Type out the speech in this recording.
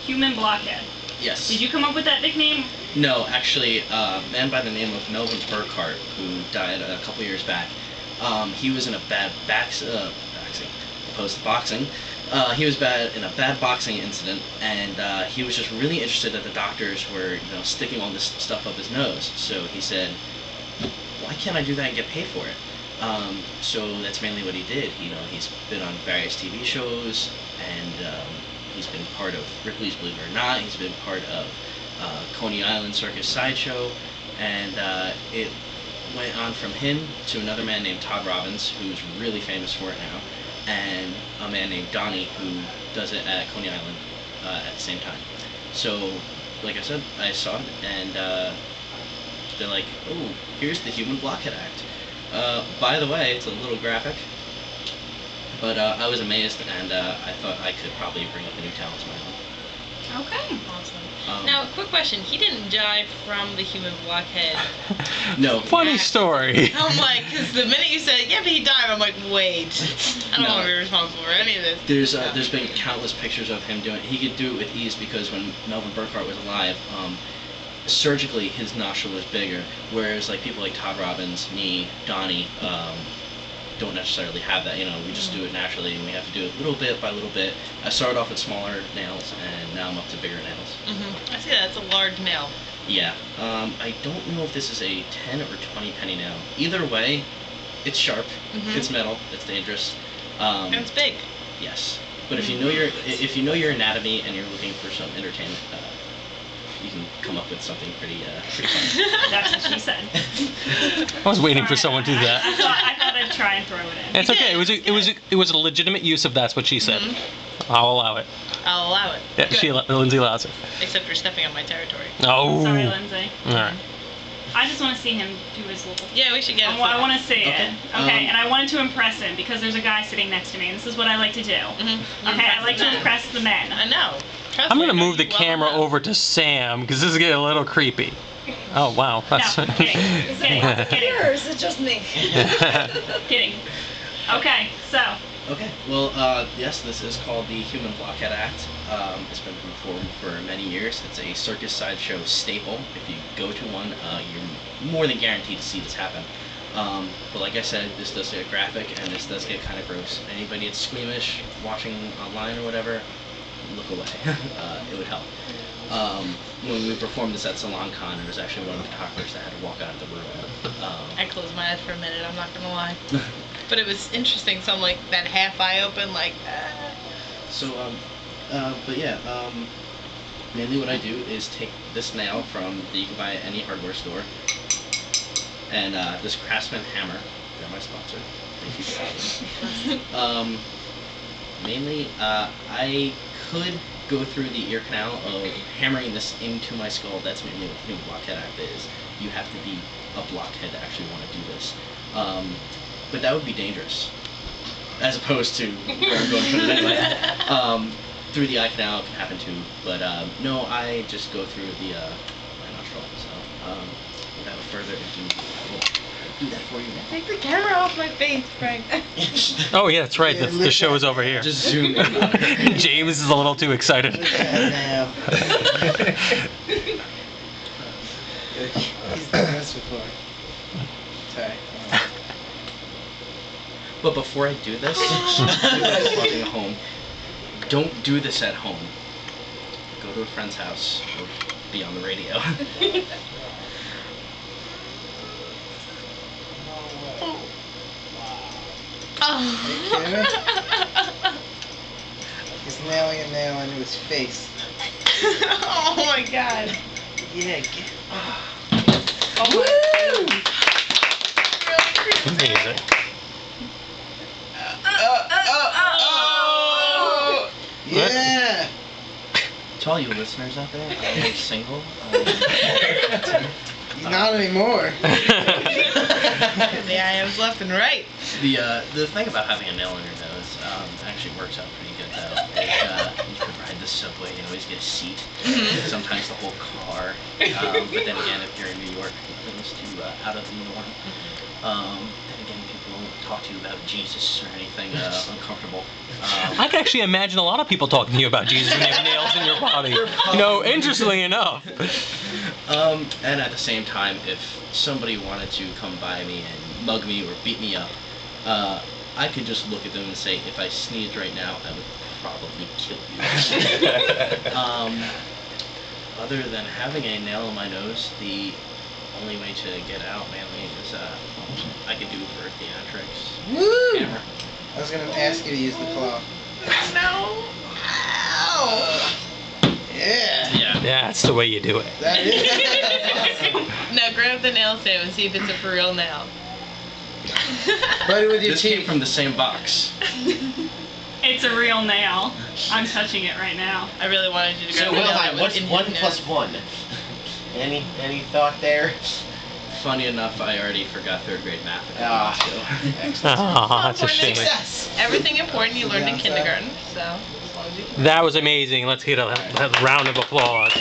Human Blockhead. Yes. Did you come up with that nickname? No, actually, a man by the name of Melvin Burkhart, who died a couple years back, he was in a bad boxing, opposed to boxing. He was in a bad boxing incident, and he was just really interested that the doctors were, sticking all this stuff up his nose. So he said, "Why can't I do that and get paid for it?" So that's mainly what he did. He's been on various TV shows, and he's been part of Ripley's Believe It or Not. He's been part of Coney Island Circus Sideshow, and it went on from him to another man named Todd Robbins, who's really famous for it now, and a man named Donnie, who does it at Coney Island at the same time. So, like I said, I saw it, and they're like, "Oh, here's the Human Blockhead Act." By the way, it's a little graphic, but I was amazed, and I thought I could probably bring up a new talent of my own. Okay. Awesome. Now, quick question. He didn't die from the Human Blockhead. No. Funny story. I'm like, because the minute you said, yeah, but he died, I'm like, wait. I don't want to be responsible for any of this. There's been countless pictures of him doing it. He could do it with ease because when Melvin Burkhart was alive, surgically his nostril was bigger, whereas like people like Todd Robbins, me, Donnie, don't necessarily have that. We just do it naturally, and we have to do it little bit by little bit. I started off with smaller nails, and now I'm up to bigger nails. I see that. It's a large nail. Yeah. I don't know if this is a 10 or 20 penny nail. Either way, it's sharp. It's metal. It's dangerous. And it's big. Yes. But if you know your anatomy and you're looking for some entertainment, you can come up with something pretty fun. That's what she said. I was waiting for someone to do that. I thought I'd try and throw it in. It's okay. It was a legitimate use of that's what she said. I'll allow it. I'll allow it. Yeah, Lindsay allows it. Except for stepping on my territory. Oh. Sorry, Lindsay. All right. I just want to see him do his little... Yeah, we should get it. I want to see Okay. it. Okay, and I wanted to impress him because there's a guy sitting next to me, and this is what I like to do. Okay, I like to impress the men. I know. Trust I'm me, going to I know move the you well camera enough. over to Sam because this is getting a little creepy. Oh, wow. That's No, kidding. Kidding. Or is it just me? Kidding. Okay, so... Okay, well, yes, this is called the Human Blockhead Act. It's been performed for many years. It's a circus sideshow staple. If you go to one, you're more than guaranteed to see this happen. But like I said, this does get graphic, and this does get kind of gross. Anybody that's squeamish, watching online or whatever, look away. It would help. When we performed this at SalonCon, it was actually one of the photographers that had to walk out of the room. I closed my eyes for a minute, I'm not gonna lie. But it was interesting, so I'm like, that half eye open, like, So, but yeah, mainly what I do is take this nail that you can buy at any hardware store, and this Craftsman hammer, they're my sponsor, thank you for having me. Mainly, I could go through the ear canal of hammering this into my skull. That's mainly what the Human Blockhead Act is. You have to be a blockhead to actually want to do this. But that would be dangerous, as opposed to where I'm going from it anyway. Through the eye canal can happen too, but no, I just go through the my nostril. So without further ado, I will do that for you now. take the camera off my face, Frank. Oh, yeah, that's right. Yeah, The show is over here. Just zoom in on her. James is a little too excited. Look at it now. He's done this before. Sorry. But before I do this, you guys watching at home, don't do this at home. Go to a friend's house or be on the radio. He's nailing a nail into his face. Oh my god. Yeah, get. Oh my Amazing. Yeah. To all you listeners out there, I'm single. Not anymore. The IMs left and right. The thing about having a nail in your nose actually works out pretty good though. You could ride the subway and always get a seat. Sometimes the whole car. But then again, if you're in New York, things too out of the norm. Then again, people don't talk to you about Jesus or anything uncomfortable. I can actually imagine a lot of people talking to you about Jesus when you have nails in your body. Interestingly enough. And at the same time, if somebody wanted to come by me and mug me or beat me up, I could just look at them and say, if I sneezed right now, I would probably kill you. Other than having a nail in my nose, the only way to get out mainly is I could do for theatrics. Woo! Camera. I was gonna ask you to use the claw. No. Ow. Yeah. Yeah. That's the way you do it. That is. Now grab the nail Sam and see if it's a for real nail. Buddy with your This came teeth. from the same box. It's a real nail. I'm touching it right now. I really wanted you to grab So, the nail. Wilhelm, that was what's in 1 his plus nose. 1? Any thought there? Funny enough, I already forgot 3rd grade math a couple Ah. months ago. Oh, that's a shame. Success! Everything important you learned in Yeah, kindergarten. So as long as you That was amazing. Let's get a round of applause.